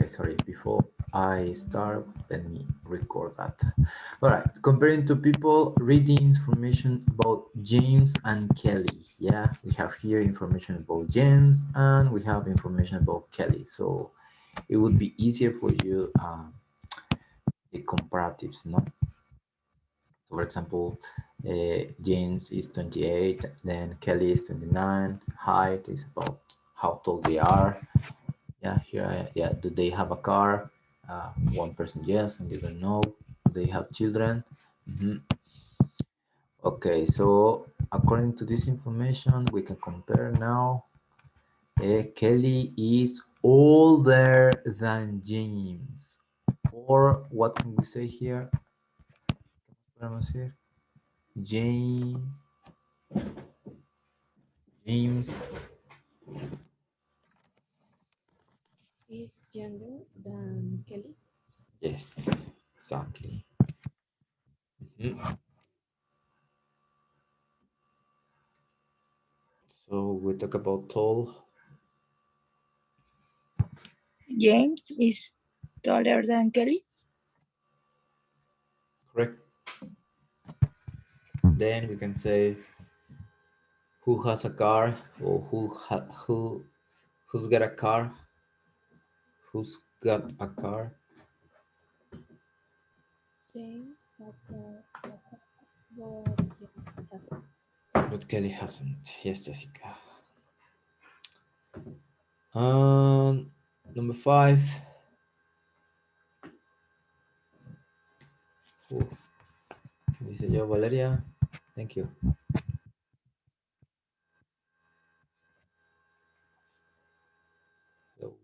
sorry, before I start, let me record that. All right, comparing two people, reading information about James and Kelly. Yeah, we have here information about James and we have information about Kelly. So it would be easier for you the comparatives, no? So for example, James is 28, then Kelly is 29. Height is about how tall they are. Yeah, here, yeah, do they have a car? One person yes, and the other no. Do they have children? Mhm. Okay, so according to this information, we can compare now. Kelly is older than James. Or what can we say here? Podemos decir? James Is younger than Kelly. yes, exactly. Mhm. So we talk about tall. James is taller than Kelly. Correct. Then we can say who has a car or who's got a car. Who's got a car? James has got a but Kelly hasn't. But Kelly hasn't. Yes, Jessica. Number 5. Who dice yo, Valeria. Thank you. So,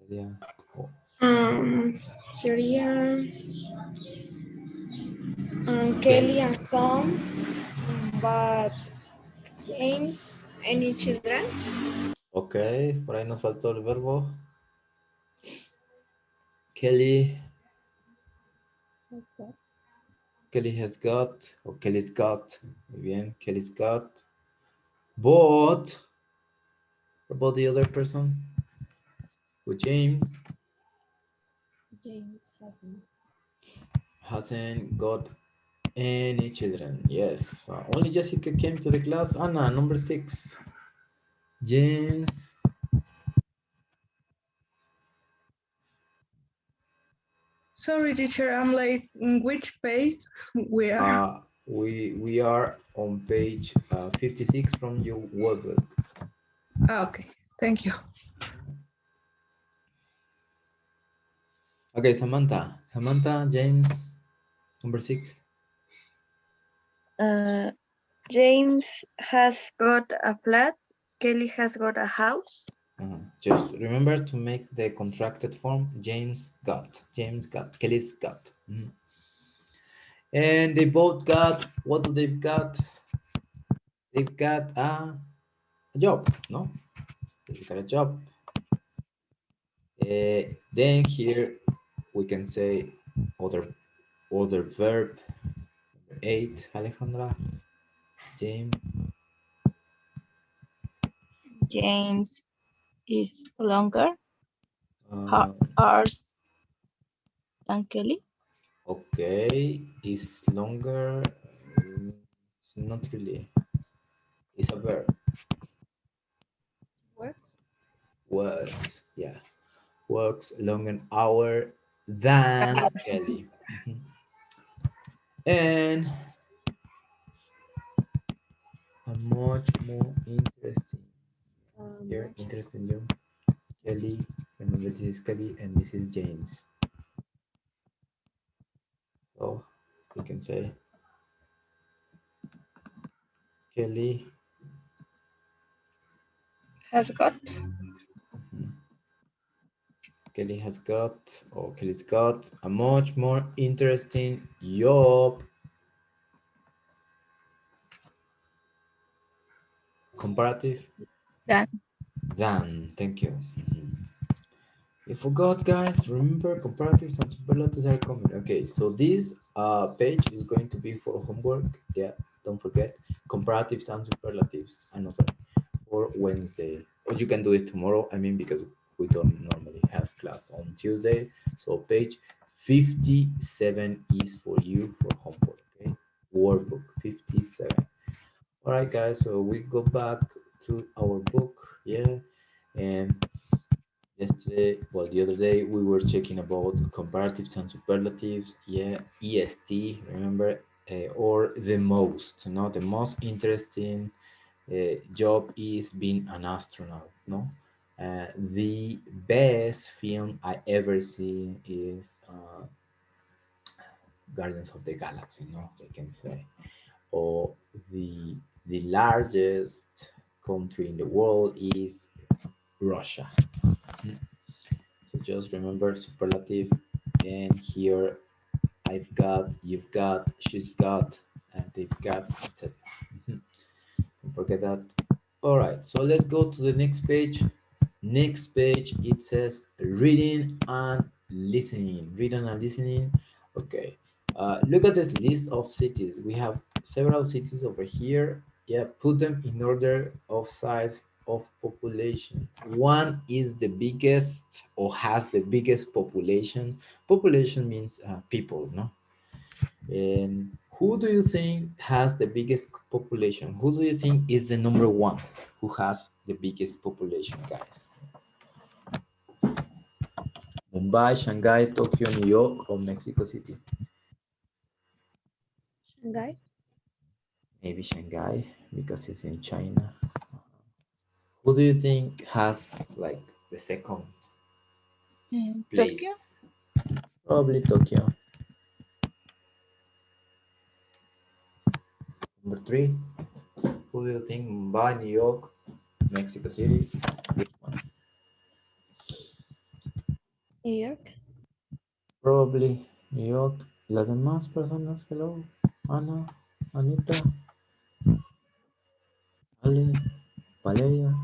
Valeria. Oh. Sería Kelly and Sam, but James, any children? Ok, por ahí nos faltó el verbo. Kelly. Has got. Kelly has got, or Kelly's got. Muy bien, Kelly's got. But, what about the other person? With James. James hasn't. Hasn't got any children. Yes. Only Jessica came to the class. Anna, number 6. James. Sorry, teacher, I'm late. In which page we are? We are on page 56 from your workbook. Okay, thank you. Okay, Samantha. Samantha, James, number 6. James has got a flat. Kelly has got a house. Just remember to make the contracted form. James got. Kelly's got. And they both got, what do they've got? They've got a job, no? They've got a job. Then here we can say other verb. Number 8, Alejandra. James. James is longer. Uh, Hours than Kelly. okay, is longer. Not really. It's a verb. Works. Works. Yeah. Works long an hour than Kelly. And a much more interesting. Here, Much. interesting you. Kelly. Remember, this is Kelly and this is James. So we can say Kelly Has got. Kelly has got, or Kelly's got a much more interesting job. Comparative? Than. Thank you. You forgot, guys. Remember, comparatives and superlatives are common. Okay, so this page is going to be for homework. Yeah, don't forget comparatives and superlatives. Another for Wednesday, or you can do it tomorrow. I mean, because we don't normally have class on Tuesday. So page 57 is for you for homework, okay? Workbook 57. All right, guys, so we go back to our book, yeah, and yesterday, well, the other day, we were checking about comparatives and superlatives, yeah, EST, remember, or the most, no, the most interesting job is being an astronaut, no? The best film I ever seen is Guardians of the Galaxy, no, I can say, or the largest country in the world is Russia. So just remember superlative, and here I've got, you've got, she's got, and they've got, etc. Don't forget that. All right, so let's go to the next page. Next page, it says reading and listening. Reading and listening. Okay. Look at this list of cities. We have several cities over here. Yeah, put them in order of size of population. One is the biggest or has the biggest population. Population means people, no? And who do you think has the biggest population? Who do you think is the number one who has the biggest population, guys? Mumbai, Shanghai, Tokyo, New York, or Mexico City? Shanghai. Maybe Shanghai because it's in China. Who do you think has like the second place? Tokyo. Probably Tokyo. Number three. Who do you think? Mumbai, New York, Mexico City? Which one? New York. Probably New York. Las demás personas, hello. Ana, Anita, Ale, Valeria.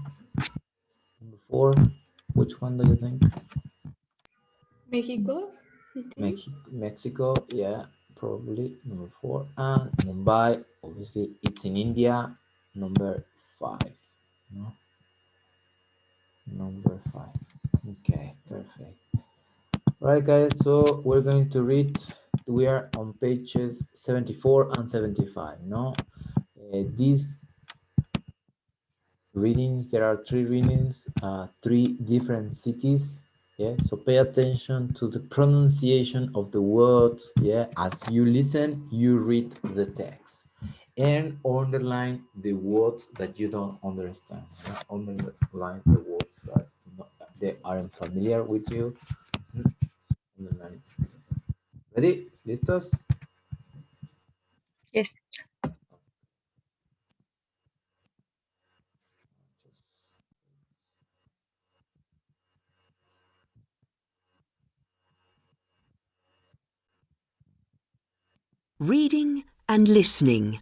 Number four. Which one do you think? Mexico. I think. Mexico, yeah, probably number four. And Mumbai, obviously, it's in India. Number five. No? Number five. Okay, perfect. All right, guys, so we're going to read. We are on pages 74 and 75. No, these readings, there are three readings, three different cities. Yeah, so pay attention to the pronunciation of the words. Yeah, as you listen, you read the text and underline the words that you don't understand. Yeah? Underline the words that they aren't familiar with you. Underline. Ready? ¿Listos? Yes. Reading and listening.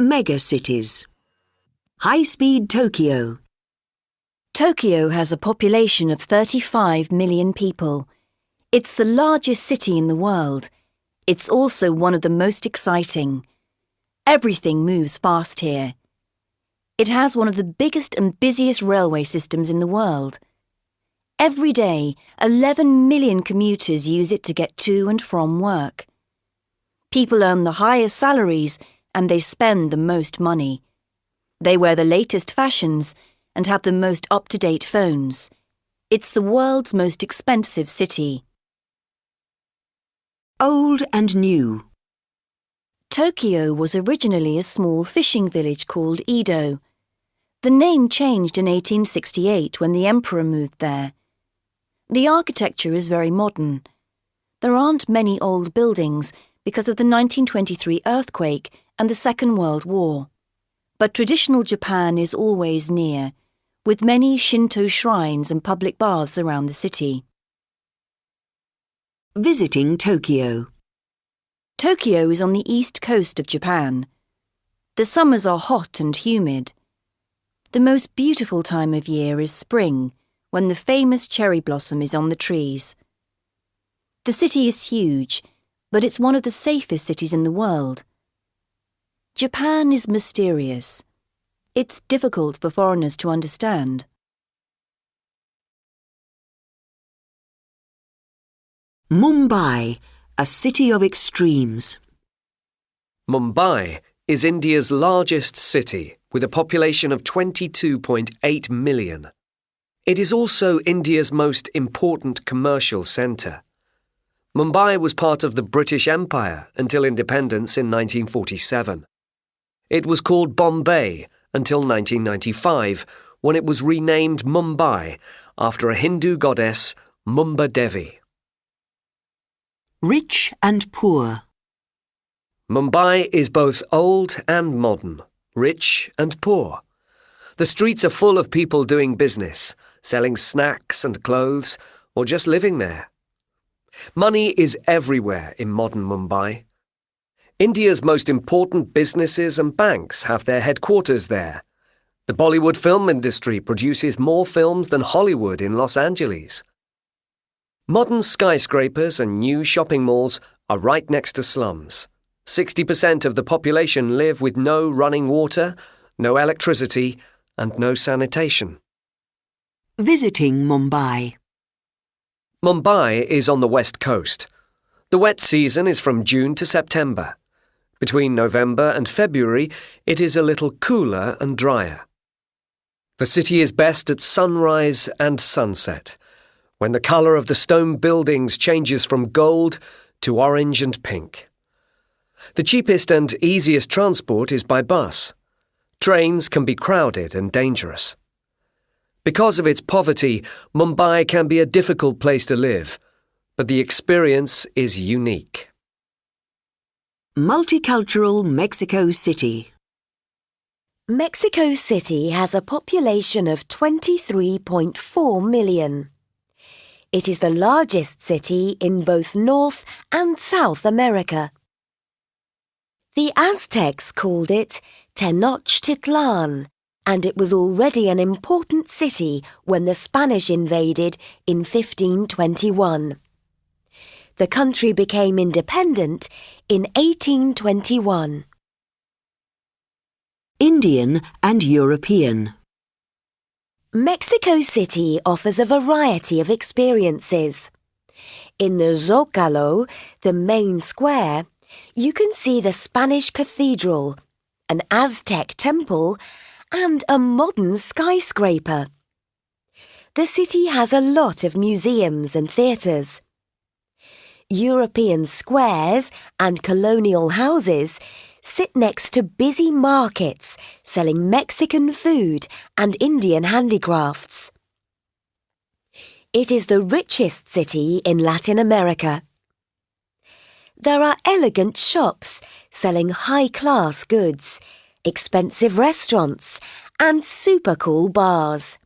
Megacities. High-speed Tokyo. Tokyo has a population of 35 million people. It's the largest city in the world. It's also one of the most exciting. Everything moves fast here. It has one of the biggest and busiest railway systems in the world. Every day, 11 million commuters use it to get to and from work. People earn the highest salaries and they spend the most money. They wear the latest fashions and have the most up-to-date phones. It's the world's most expensive city. Old and new. Tokyo was originally a small fishing village called Edo. The name changed in 1868 when the emperor moved there. The architecture is very modern. There aren't many old buildings because of the 1923 earthquake and the Second World War. But traditional Japan is always near, with many Shinto shrines and public baths around the city. Visiting Tokyo. Tokyo is on the east coast of Japan. The summers are hot and humid. The most beautiful time of year is spring, when the famous cherry blossom is on the trees. The city is huge, but it's one of the safest cities in the world. Japan is mysterious. It's difficult for foreigners to understand. Mumbai, a city of extremes. Mumbai is India's largest city with a population of 22.8 million. It is also India's most important commercial centre. Mumbai was part of the British Empire until independence in 1947. It was called Bombay until 1995, when it was renamed Mumbai after a Hindu goddess, Mumba Devi. Rich and poor. Mumbai is both old and modern, rich and poor. The streets are full of people doing business, selling snacks and clothes, or just living there. Money is everywhere in modern Mumbai. India's most important businesses and banks have their headquarters there. The Bollywood film industry produces more films than Hollywood in Los Angeles. Modern skyscrapers and new shopping malls are right next to slums. 60% of the population live with no running water, no electricity, and no sanitation. Visiting Mumbai. Mumbai is on the west coast. The wet season is from June to September. Between November and February, it is a little cooler and drier. The city is best at sunrise and sunset, when the colour of the stone buildings changes from gold to orange and pink. The cheapest and easiest transport is by bus. Trains can be crowded and dangerous. Because of its poverty, Mumbai can be a difficult place to live, but the experience is unique. Multicultural Mexico City. Mexico City has a population of 23.4 million. It is the largest city in both North and South America. The Aztecs called it Tenochtitlan, and it was already an important city when the Spanish invaded in 1521. The country became independent in 1821. Indian and European. Mexico City offers a variety of experiences. In the Zócalo, the main square, you can see the Spanish cathedral, an Aztec temple, and a modern skyscraper. The city has a lot of museums and theatres. European squares and colonial houses sit next to busy markets selling Mexican food and Indian handicrafts. It is the richest city in Latin America. There are elegant shops selling high-class goods, expensive restaurants, and super cool bars.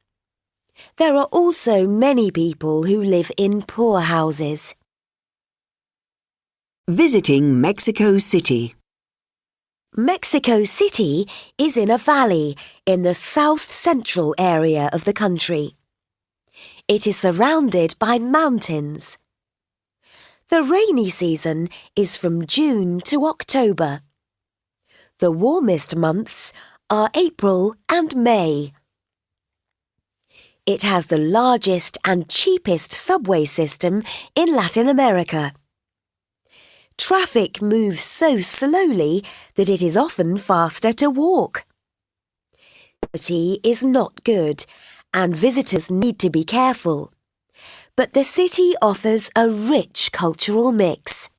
There are also many people who live in poor houses. Visiting Mexico City. Mexico City is in a valley in the south-central area of the country. It is surrounded by mountains. The rainy season is from June to October. The warmest months are April and May. It has the largest and cheapest subway system in Latin America. Traffic moves so slowly that it is often faster to walk. The city is not good, and visitors need to be careful. But the city offers a rich cultural mix.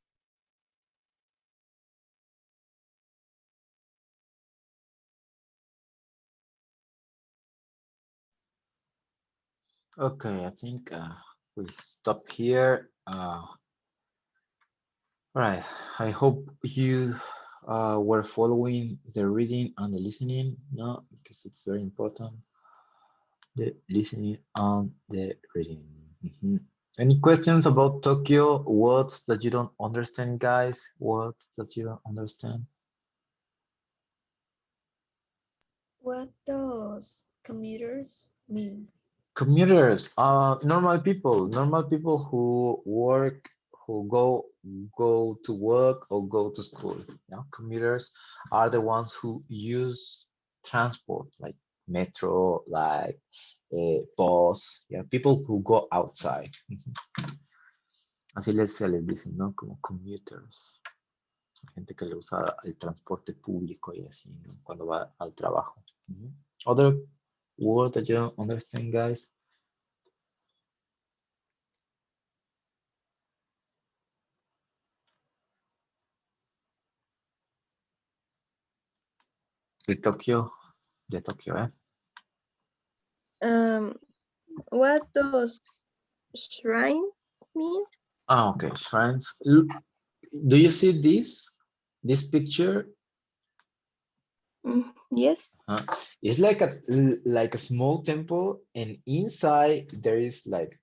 Okay, I think we stop here. Right, I hope you were following the reading and the listening, no, because it's very important, the listening and the reading. Any questions about Tokyo? Words that you don't understand, guys? Words that you don't understand? What does commuters mean? Commuters, normal people who work, who go to work or go to school. Yeah, commuters are the ones who use transport, like metro, like bus. Yeah, people who go outside. Así se les dice, ¿no? Como commuters. Gente que le usa el transporte público y así, ¿no? Cuando va al trabajo. Other word that you don't understand, guys? De Tokyo, eh? What does shrines mean? Okay, shrines. Do you see this picture? Yes. It's like a small temple, and inside there is like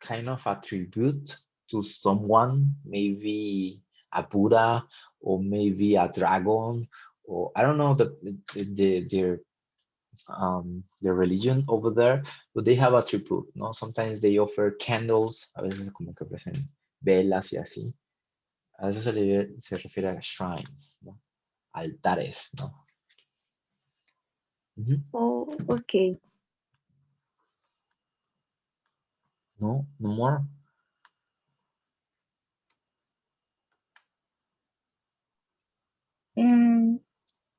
kind of a tribute to someone, maybe a Buddha or maybe a dragon, or I don't know their religion over there, but they have a tribute, no? Sometimes they offer candles, a veces como que ofrecen velas y así. A eso se refiere a shrines, ¿no? Altares, ¿no? Oh, okay. No more.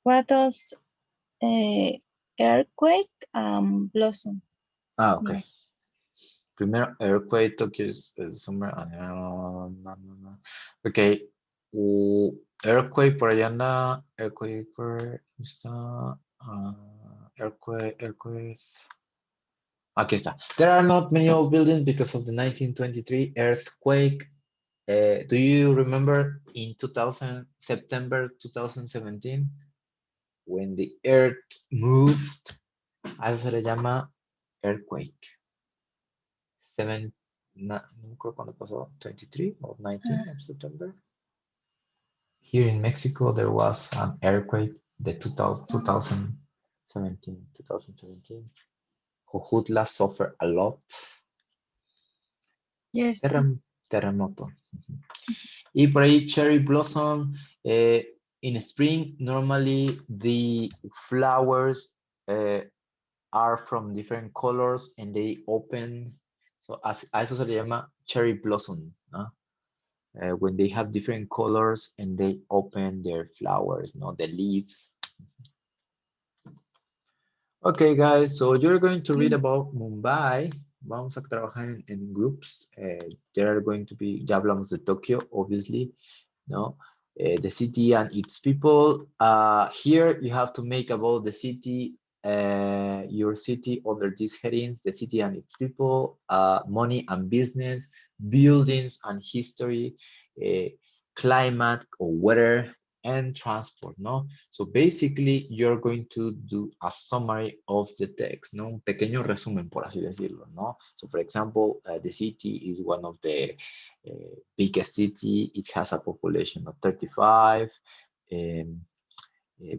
What does earthquake blossom? Okay. Primero, earthquake, Tokyo is somewhere. Okay. Earthquake por allá anda. Earthquake está. Earthquake. Aquí está. There are not many old buildings because of the 1923 earthquake. Do you remember in September 2017, when the earth moved? A eso se le llama earthquake. No creo cuando pasó, 23 or 19 of September. Here in Mexico, there was an earthquake, the 2017. Jojutla suffered a lot. Yes. Terremoto. Y por ahí cherry blossom. In spring, normally the flowers are from different colors and they open. So a eso se le llama cherry blossom, ¿no? When they have different colors and they open their flowers, no, the leaves. Okay, guys, so you're going to read about Mumbai. Vamos a trabajar en groups. There are going to be, ya hablamos de Tokyo, obviously, no? The city and its people. Here you have to make about the city, your city under these headings: the city and its people, money and business, buildings and history, climate or weather, and transport, no? So basically you're going to do a summary of the text, no? Un pequeño resumen, por así decirlo, no? So for example, the city is one of the biggest city. It has a population of 35.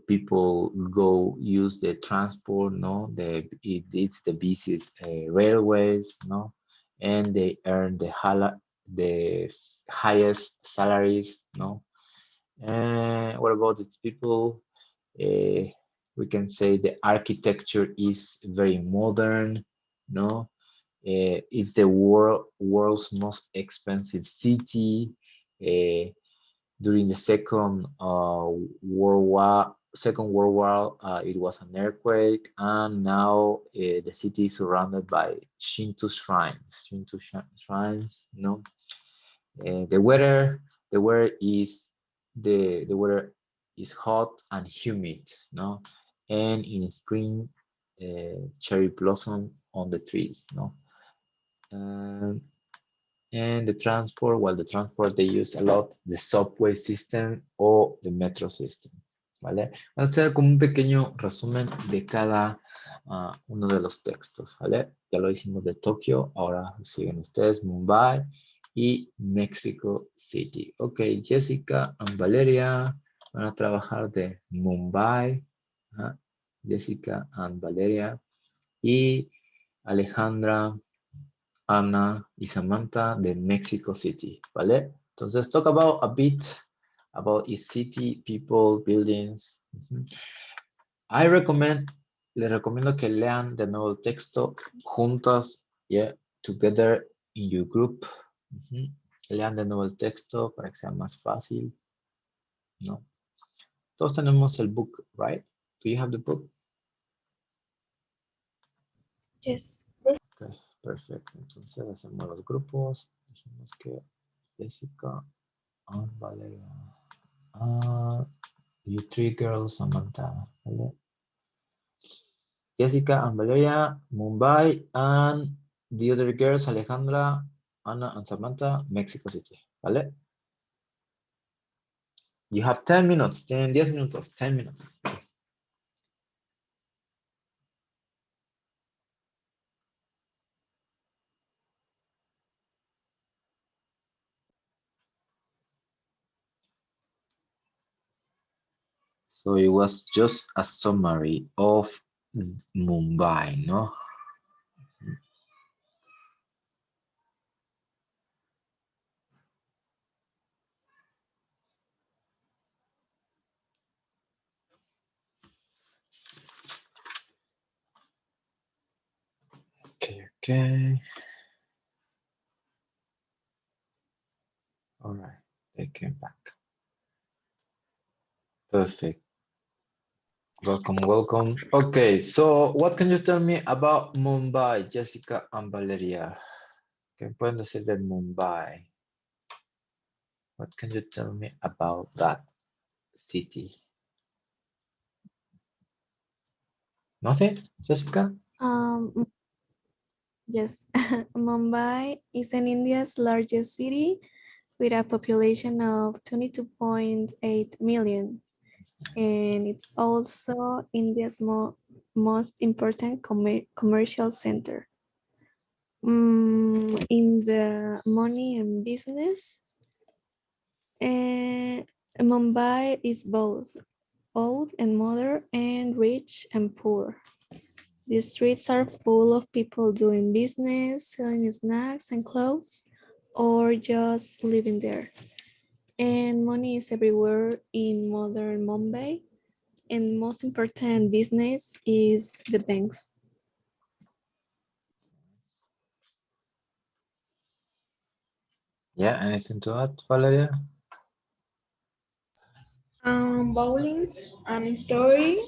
People go use the transport, no? It's the busiest railways, no? And they earn the highest salaries, no? What about its people? We can say the architecture is very modern, no? It's the world's most expensive city. During the Second World War, it was an earthquake, and now the city is surrounded by Shinto shrines. No? The weather is hot and humid, no? And in spring, cherry blossom on the trees, no? And the transport, they use a lot the subway system or the metro system, ¿vale? Vamos a hacer como un pequeño resumen de cada uno de los textos, ¿vale? Ya lo hicimos de Tokio, ahora siguen ustedes Mumbai y Mexico City. Ok, Jessica y Valeria van a trabajar de Mumbai. Jessica y Valeria. Y Alejandra, Ana y Samantha de Mexico City, ¿vale? Entonces, talk about a bit about its city, people, buildings. Les recomiendo que lean de nuevo el texto juntas, yeah, together in your group. Lean de nuevo el texto para que sea más fácil. No. Todos tenemos el book, right? Do you have the book? Yes. Okay, perfecto. Entonces hacemos los grupos. Dijimos que Jessica and Valeria. You three girls, Samantha. ¿Vale? Jessica and Valeria, Mumbai, and the other girls, Alejandra, Anna, and Samantha, Mexico City. ¿Vale? You have 10 minutes, 10 minutos, 10 minutes. So it was just a summary of Mumbai, no? Okay. All right, they came back. Perfect. Welcome. Okay, so what can you tell me about Mumbai, Jessica and Valeria? ¿Qué pueden decir de Mumbai? What can you tell me about that city? Nothing, Jessica? Yes, Mumbai is in India's largest city with a population of 22.8 million. And it's also India's most important commercial center. In the money and business, Mumbai is both old and modern and rich and poor. The streets are full of people doing business, selling snacks and clothes, or just living there. And money is everywhere in modern Mumbai. And most important business is the banks. Yeah, anything to add, Valeria? Bowlings and story.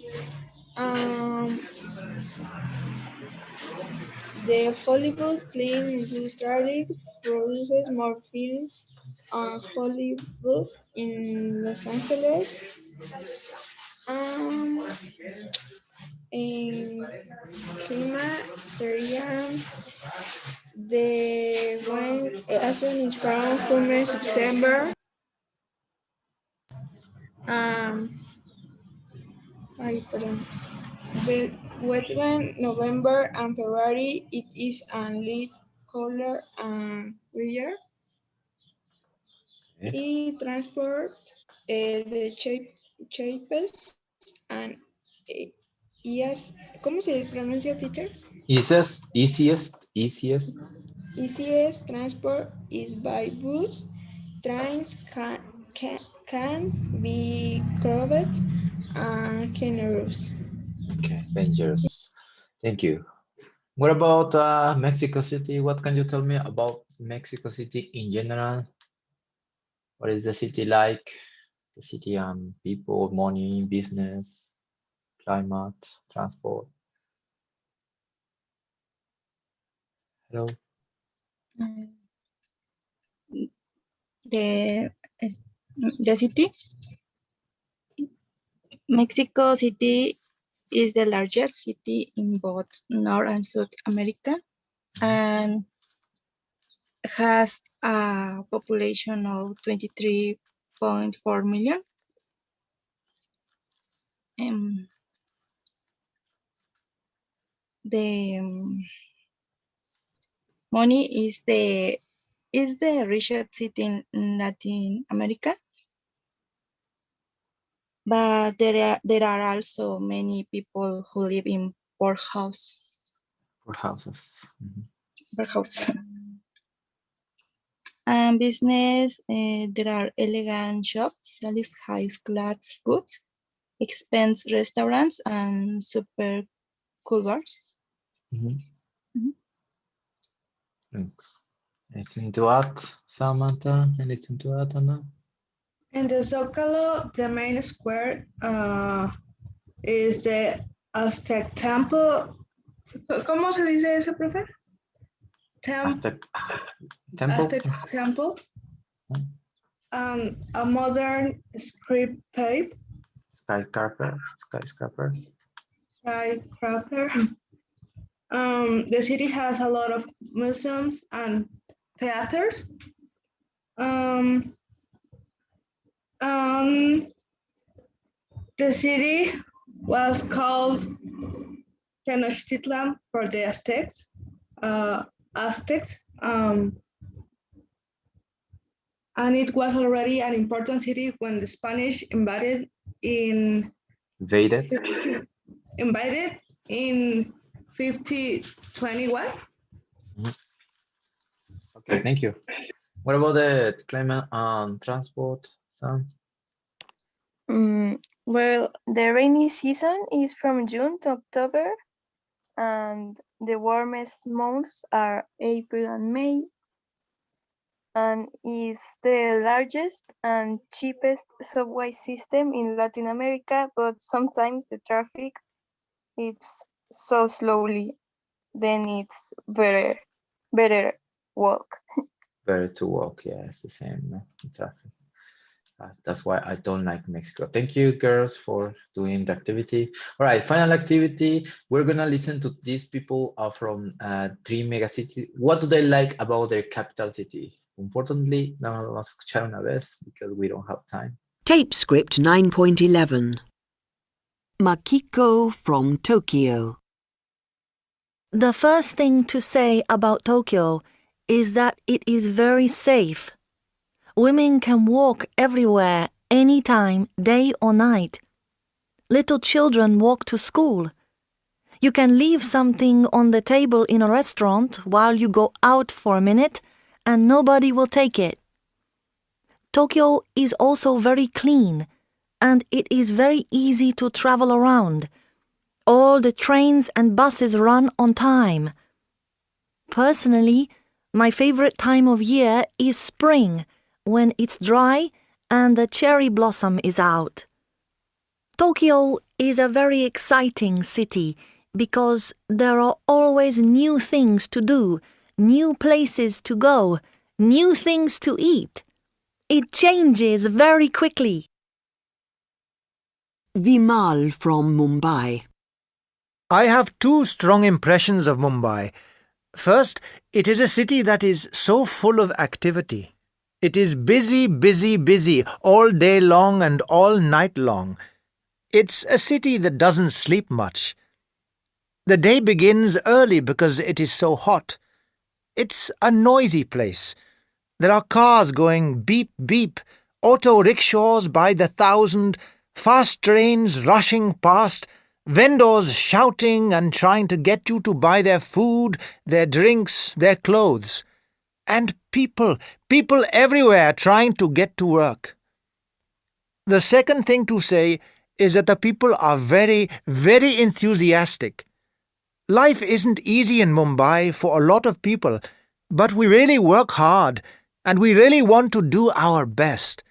The Hollywood film industry produces more films on Hollywood in Los Angeles. In climate sería the rain season is from June, September. The wet one, November and February, it is a light color and clear. Okay. It transport the cheapest and yes, ¿cómo se pronuncia, teacher? Easiest. Easiest transport is by bus. Trains can be crowded and dangerous. Okay, dangerous. Thank you. What about Mexico City? What can you tell me about Mexico City in general? What is the city like? The city and people, money, business, climate, transport. Hello. The city, Mexico City is the largest city in both North and South America and has a population of 23.4 million. The money is the richest city in Latin America, but there are also many people who live in poor houses. Poor house. And business, there are elegant shops, selling high-class goods, expensive restaurants, and super cool bars. Thanks. Anything to add, Samantha? Anything to add, Anna? In the Zócalo, the main square is the Aztec Temple. ¿Cómo se dice eso, profe? Aztec Temple? Aztec Temple. A modern skyscraper. Skyscraper. The city has a lot of museums and theaters. The city was called Tenochtitlan for the Aztecs. And it was already an important city when the Spanish invaded in 1521. Okay, thank you. What about the climate and transport, Sam? Well, the rainy season is from June to October, and the warmest months are April and May, and is the largest and cheapest subway system in Latin America, but sometimes the traffic it's so slowly, then it's better walk. Better to walk, yeah, it's the same, no? Exactly. That's why I don't like Mexico. Thank you, girls, for doing the activity. All right, final activity. We're gonna listen to these people from 3 megacities. What do they like about their capital city? Unfortunately, no lo vamos a escuchar una vez because we don't have time. Tape script 9.11. Makiko from Tokyo. The first thing to say about Tokyo is that it is very safe. Women can walk everywhere, anytime, day or night. Little children walk to school. You can leave something on the table in a restaurant while you go out for a minute, and nobody will take it. Tokyo is also very clean, and it is very easy to travel around. All the trains and buses run on time. Personally, my favorite time of year is spring, when it's dry and the cherry blossom is out. Tokyo is a very exciting city because there are always new things to do, new places to go, new things to eat. It changes very quickly. Vimal from Mumbai. I have two strong impressions of Mumbai. First, it is a city that is so full of activity. It is busy, busy, busy, all day long and all night long. It's a city that doesn't sleep much. The day begins early because it is so hot. It's a noisy place. There are cars going beep, beep, auto rickshaws by the thousand, fast trains rushing past, vendors shouting and trying to get you to buy their food, their drinks, their clothes. And people everywhere trying to get to work. The second thing to say is that the people are very, very enthusiastic. Life isn't easy in Mumbai for a lot of people, but we really work hard and we really want to do our best.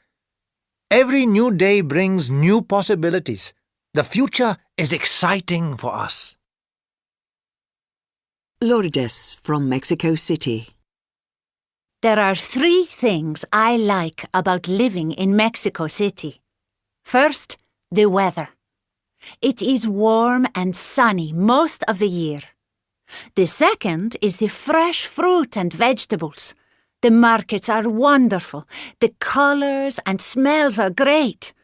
Every new day brings new possibilities. The future is exciting for us. Lourdes from Mexico City. There are 3 things I like about living in Mexico City. First, the weather. It is warm and sunny most of the year. The second is the fresh fruit and vegetables. The markets are wonderful. The colors and smells are great.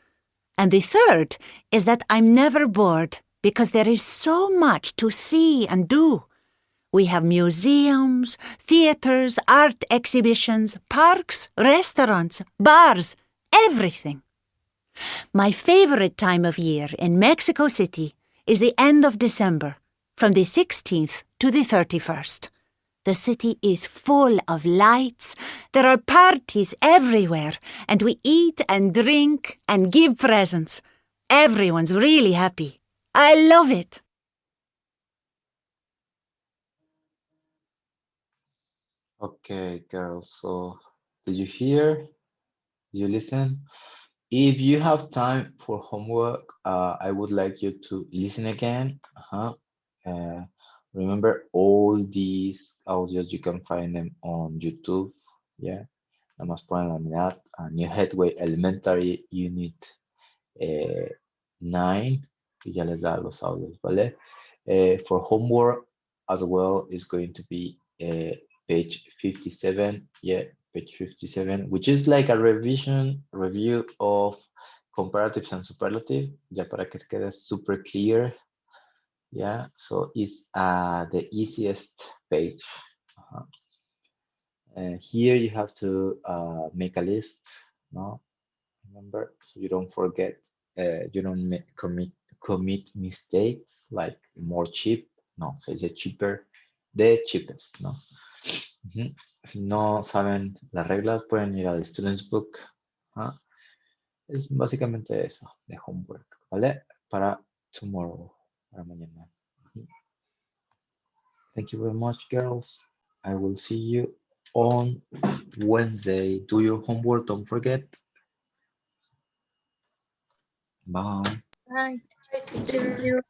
And the third is that I'm never bored because there is so much to see and do. We have museums, theaters, art exhibitions, parks, restaurants, bars, everything. My favorite time of year in Mexico City is the end of December, from the 16th to the 31st. The city is full of lights, there are parties everywhere, and we eat and drink and give presents. Everyone's really happy. I love it. Okay, girls. So, did you hear? You listen? If you have time for homework, I would like you to listen again. Remember all these audios, you can find them on YouTube. Yeah. Nada más ponen la unidad. New Headway Elementary Unit 9. Y ya les da los audios, ¿vale? For homework as well is going to be page 57. Yeah, page 57, which is like a review of comparatives and superlative, ya para que quede super clear. Yeah, so it's the easiest page. Here you have to make a list, no? Remember, so you don't forget, you don't commit mistakes like more cheap, no, se dice cheaper, the cheapest, no. Si no saben las reglas, pueden ir al Student's Book. Es básicamente eso, de homework, ¿vale? Para tomorrow, para mañana. Thank you very much, girls. I will see you on Wednesday. Do your homework, don't forget. Bye. Bye. Thank you.